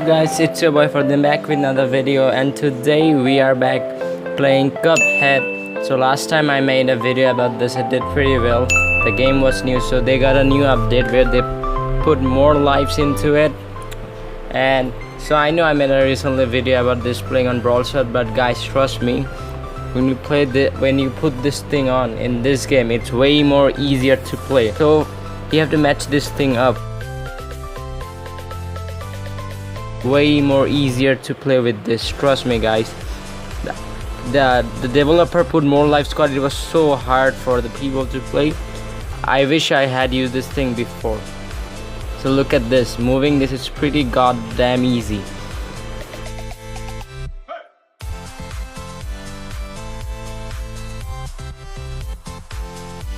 Guys, it's your boy for them back with another video, and today we are back playing Cuphead. So last time I made a video about this, it did pretty well. The game was new, so they got a new update where they put more lives into it. And so I know I made a recently video about this playing on Brawl Stars, but guys, trust me, when you put this thing on in this game, it's way more easier to play. So you have to match this thing up. Way more easier to play with this, trust me guys. The developer put more life squad. It was so hard for the people to play. I wish I had used this thing before. So look at this, moving this is pretty goddamn easy.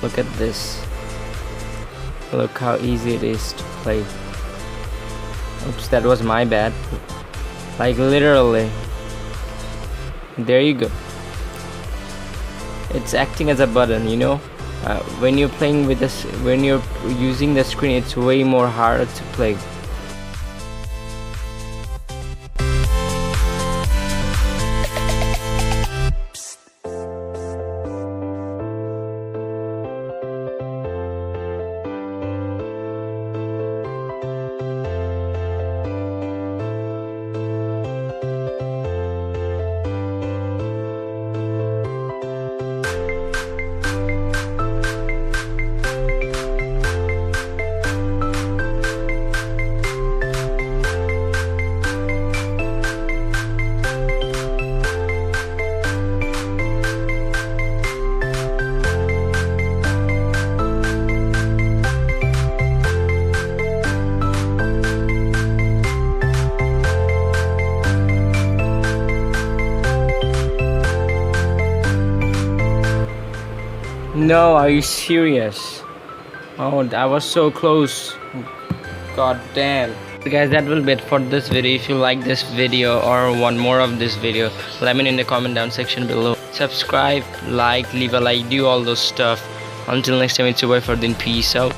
Look at this, look how easy it is to play. Oops, that was my bad. Like literally. There you go. It's acting as a button, you know. When you're playing with this, when you're using the screen, it's way more harder to play. No, are you serious? Oh, that was so close. God damn. So guys, that will be it for this video. If you like this video or want more of this video, let me know in the comment down section below. Subscribe, like, leave a like, do all those stuff. Until next time, it's your boy for then. Peace out.